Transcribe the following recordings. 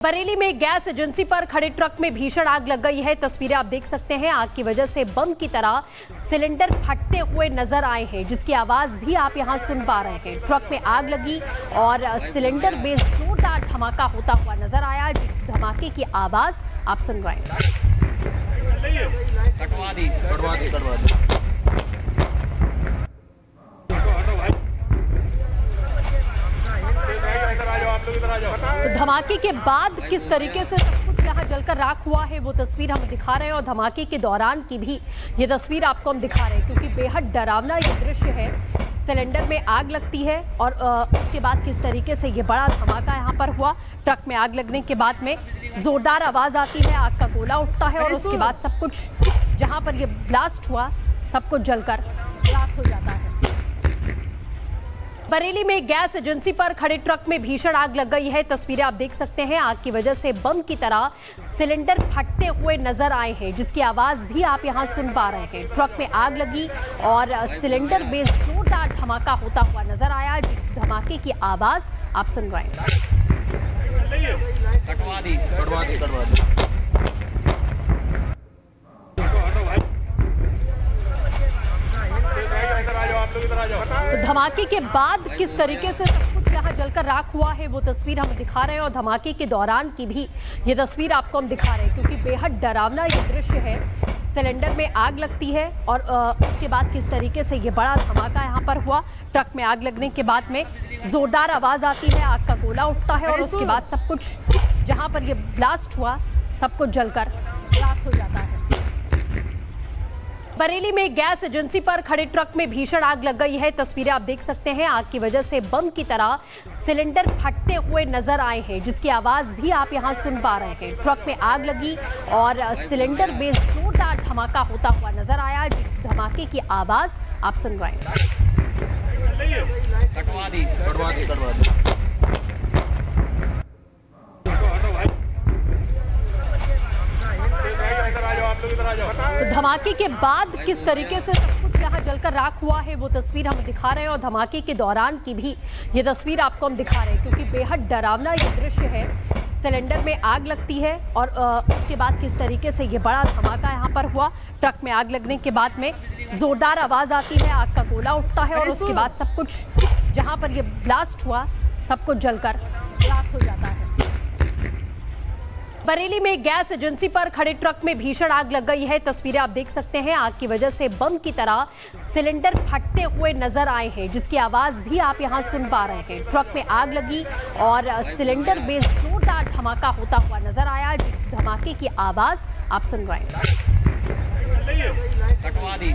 बरेली में gas agency पर खड़े ट्रक में भीषण आग लग गई है। तस्वीरें आप देख सकते हैं। आग की वजह से बम की तरह सिलेंडर फटते हुए नजर आए हैं, जिसकी आवाज भी आप यहां सुन पा रहे हैं। ट्रक में आग लगी और सिलेंडर में जोरदार धमाका होता हुआ नजर आया, जिस धमाके की आवाज आप सुन रहे हैं। कटवा दी। तो धमाके के बाद किस तरीके से सब कुछ यहाँ जलकर राख हुआ है, वो तस्वीर हम दिखा रहे हैं। और धमाके के दौरान की भी ये तस्वीर आपको हम दिखा रहे हैं, क्योंकि बेहद डरावना ये दृश्य है। सिलेंडर में आग लगती है और उसके बाद किस तरीके से ये बड़ा धमाका यहाँ पर हुआ। ट्रक में आग लगने के बाद में जोरदार आवाज आती है, आग का गोला उठता है और उसके बाद सब कुछ जहाँ पर ये ब्लास्ट हुआ सब कुछ जलकर राख हो जाता है। बरेली में गैस एजेंसी पर खड़े ट्रक में भीषण आग लग गई है। तस्वीरें आप देख सकते हैं। आग की वजह से बम की तरह सिलेंडर फटते हुए नजर आए हैं, जिसकी आवाज भी आप यहां सुन पा रहे हैं। ट्रक में आग लगी और सिलेंडर में जोरदार धमाका होता हुआ नजर आया, जिस धमाके की आवाज आप सुन रहे हैं। कटवा दी। तो धमाके के बाद किस तरीके से सब कुछ यहाँ जलकर राख हुआ है, वो तस्वीर हम दिखा रहे हैं। और धमाके के दौरान की भी ये तस्वीर आपको हम दिखा रहे हैं, क्योंकि बेहद डरावना ये दृश्य है। सिलेंडर में आग लगती है और उसके बाद किस तरीके से ये बड़ा धमाका यहाँ पर हुआ। ट्रक में आग लगने के बाद में जोरदार आवाज आती है, आग का गोला उठता है और उसके बाद सब कुछ जहाँ पर ये ब्लास्ट हुआ सब कुछ जलकर राख हो जाता है। बरेली में गैस एजेंसी पर खड़े ट्रक में भीषण आग लग गई है। तस्वीरें आप देख सकते हैं। आग की वजह से बम की तरह सिलेंडर फटते हुए नजर आए हैं, जिसकी आवाज भी आप यहां सुन पा रहे हैं। ट्रक में आग लगी और सिलेंडर में जोरदार धमाका होता हुआ नजर आया, जिस धमाके की आवाज आप सुन रहे हैं। कटवा दी। तो धमाके के बाद किस तरीके से सब कुछ यहाँ जलकर राख हुआ है, वो तस्वीर हम दिखा रहे हैं। और धमाके के दौरान की भी ये तस्वीर आपको हम दिखा रहे हैं, क्योंकि बेहद डरावना ये दृश्य है। सिलेंडर में आग लगती है और उसके बाद किस तरीके से ये बड़ा धमाका यहाँ पर हुआ। ट्रक में आग लगने के बाद में जोरदार आवाज आती है, आग का गोला उठता है और उसके बाद सब कुछ जहाँ पर ये ब्लास्ट हुआ सब कुछ जलकर राख हो जाता है। बरेली में गैस एजेंसी पर खड़े ट्रक में भीषण आग लग गई है। तस्वीरें आप देख सकते हैं। आग की वजह से बम की तरह सिलेंडर फटते हुए नजर आए हैं, जिसकी आवाज भी आप यहां सुन पा रहे हैं। ट्रक में आग लगी और सिलेंडर में जोरदार धमाका होता हुआ नजर आया, जिस धमाके की आवाज आप सुन रहे हैं। कटवा दी।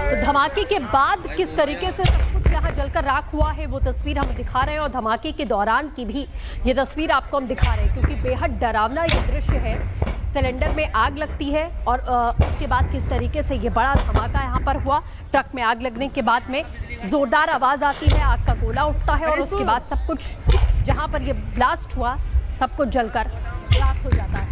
तो धमाके के बाद किस तरीके से सब कुछ यहाँ जलकर राख हुआ है, वो तस्वीर हम दिखा रहे हैं। और धमाके के दौरान की भी ये तस्वीर आपको हम दिखा रहे हैं, क्योंकि बेहद डरावना ये दृश्य है। सिलेंडर में आग लगती है और उसके बाद किस तरीके से ये बड़ा धमाका यहाँ पर हुआ। ट्रक में आग लगने के बाद में जोरदार आवाज आती है, आग का गोला उठता है और उसके बाद सब कुछ जहाँ पर ये ब्लास्ट हुआ सब कुछ जलकर राख हो जाता है।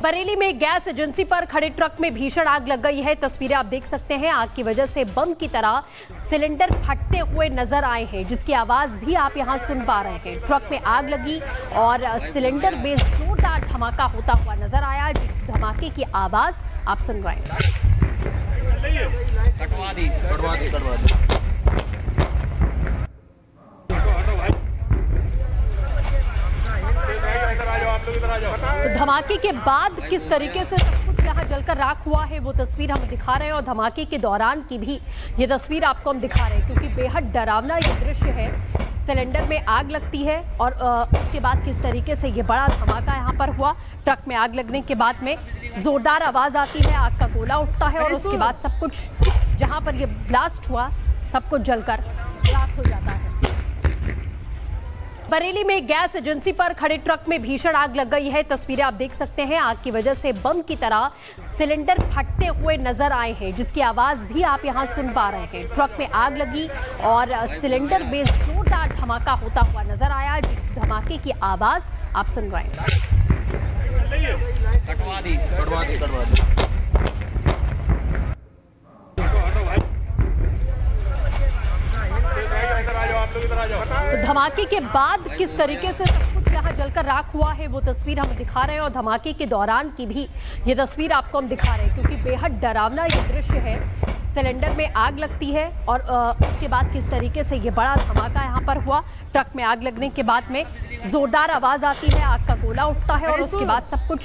बरेली में गैस एजेंसी पर खड़े ट्रक में भीषण आग लग गई है। तस्वीरें आप देख सकते हैं। आग की वजह से बम की तरह सिलेंडर फटते हुए नजर आए हैं, जिसकी आवाज भी आप यहां सुन पा रहे हैं। ट्रक में आग लगी और सिलेंडर में जोरदार धमाका होता हुआ नजर आया, जिस धमाके की आवाज आप सुन रहे हैं। कटवा दी। तो धमाके के बाद किस तरीके से सब कुछ यहाँ जलकर राख हुआ है, वो तस्वीर हम दिखा रहे हैं। और धमाके के दौरान की भी ये तस्वीर आपको हम दिखा रहे हैं, क्योंकि बेहद डरावना ये दृश्य है। सिलेंडर में आग लगती है और उसके बाद किस तरीके से ये बड़ा धमाका यहाँ पर हुआ। ट्रक में आग लगने के बाद में जोरदार आवाज आती है, आग का गोला उठता है और उसके बाद सब कुछ जहाँ पर ये ब्लास्ट हुआ सब कुछ जलकर राख हो जाता है। बरेली में गैस एजेंसी पर खड़े ट्रक में भीषण आग लग गई है। तस्वीरें आप देख सकते हैं। आग की वजह से बम की तरह सिलेंडर फटते हुए नजर आए हैं, जिसकी आवाज भी आप यहां सुन पा रहे हैं। ट्रक में आग लगी और सिलेंडर में जोरदार धमाका होता हुआ नजर आया, जिस धमाके की आवाज आप सुन रहे हैं। कटवा दी। धमाके के बाद किस तरीके से सब कुछ यहाँ जलकर राख हुआ है वो तस्वीर हम दिखा रहे हैं और धमाके के दौरान की भी ये तस्वीर आपको हम दिखा रहे हैं क्योंकि बेहद डरावना ये दृश्य है। सिलेंडर में आग लगती है और उसके बाद किस तरीके से ये बड़ा धमाका यहाँ पर हुआ। ट्रक में आग लगने के बाद में जोरदार आवाज आती है, आग का गोला उठता है और उसके बाद सब कुछ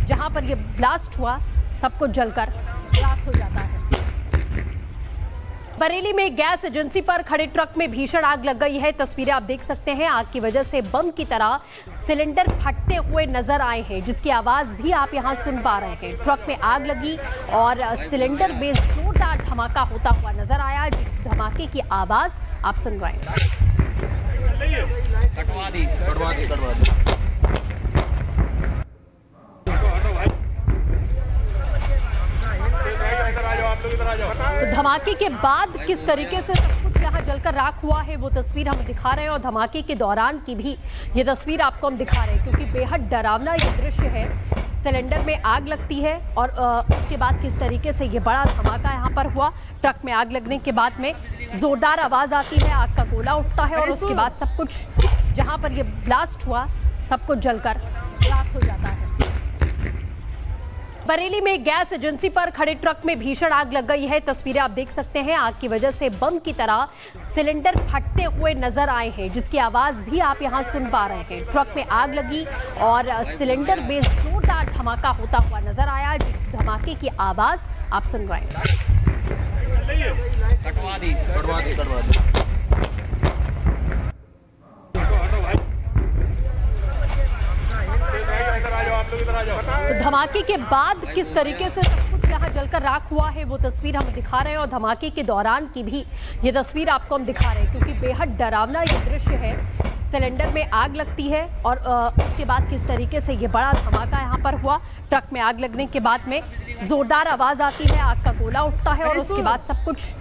जहाँ पर ये ब्लास्ट हुआ सब कुछ जलकर राख हो जाता है। बरेली में गैस एजेंसी पर खड़े ट्रक में भीषण आग लग गई है। तस्वीरें आप देख सकते हैं, आग की वजह से बम की तरह सिलेंडर फटते हुए नजर आए हैं, जिसकी आवाज भी आप यहां सुन पा रहे हैं। ट्रक में आग लगी और सिलेंडर में जोरदार धमाका होता हुआ नजर आया, जिस धमाके की आवाज आप सुन रहे हैं। कटवा दी। तो धमाके के बाद किस तरीके से सब कुछ यहाँ जलकर राख हुआ है वो तस्वीर हम दिखा रहे हैं और धमाके के दौरान की भी ये तस्वीर आपको हम दिखा रहे हैं क्योंकि बेहद डरावना ये दृश्य है। सिलेंडर में आग लगती है और उसके बाद किस तरीके से ये बड़ा धमाका यहाँ पर हुआ। ट्रक में आग लगने के बाद में जोरदार आवाज आती है, आग का गोला उठता है और उसके बाद सब कुछ जहाँ पर ये ब्लास्ट हुआ सब कुछ जलकर राख हो जाता है। बरेली में गैस एजेंसी पर खड़े ट्रक में भीषण आग लग गई है। तस्वीरें आप देख सकते हैं, आग की वजह से बम की तरह सिलेंडर फटते हुए नजर आए हैं, जिसकी आवाज भी आप यहां सुन पा रहे हैं। ट्रक में आग लगी और सिलेंडर में जोरदार धमाका होता हुआ नजर आया, जिस धमाके की आवाज आप सुन रहे हैं। कटवा दी। तो धमाके के बाद किस तरीके से सब कुछ यहाँ जलकर राख हुआ है वो तस्वीर हम दिखा रहे हैं और धमाके के दौरान की भी ये तस्वीर आपको हम दिखा रहे हैं क्योंकि बेहद डरावना ये दृश्य है। सिलेंडर में आग लगती है और उसके बाद किस तरीके से ये बड़ा धमाका यहाँ पर हुआ। ट्रक में आग लगने के बाद में जोरदार आवाज आती है, आग का गोला उठता है और उसके बाद सब कुछ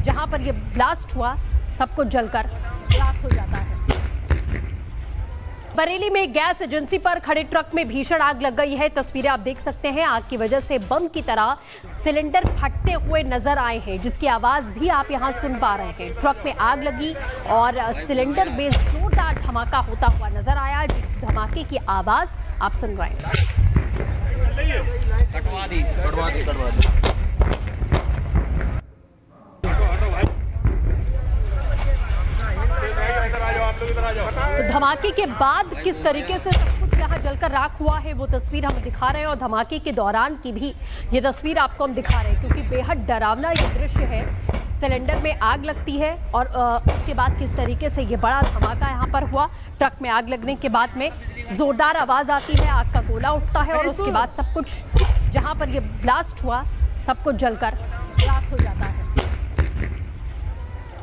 जहाँ पर ये ब्लास्ट हुआ सब कुछ जलकर राख हो जाता है। बरेली में गैस एजेंसी पर खड़े ट्रक में भीषण आग लग गई है। तस्वीरें आप देख सकते हैं, आग की वजह से बम की तरह सिलेंडर फटते हुए नजर आए हैं, जिसकी आवाज भी आप यहां सुन पा रहे हैं। ट्रक में आग लगी और सिलेंडर में जोरदार धमाका होता हुआ नजर आया, जिस धमाके की आवाज आप सुन रहे हैं। कटवा दी। तो धमाके के बाद किस तरीके से सब कुछ यहाँ जलकर राख हुआ है वो तस्वीर हम दिखा रहे हैं और धमाके के दौरान की भी ये तस्वीर आपको हम दिखा रहे हैं क्योंकि बेहद डरावना ये दृश्य है। सिलेंडर में आग लगती है और उसके बाद किस तरीके से ये बड़ा धमाका यहाँ पर हुआ। ट्रक में आग लगने के बाद में जोरदार आवाज आती है, आग का गोला उठता है और उसके बाद सब कुछ जहाँ पर ये ब्लास्ट हुआ सब कुछ जलकर राख हो जाता है।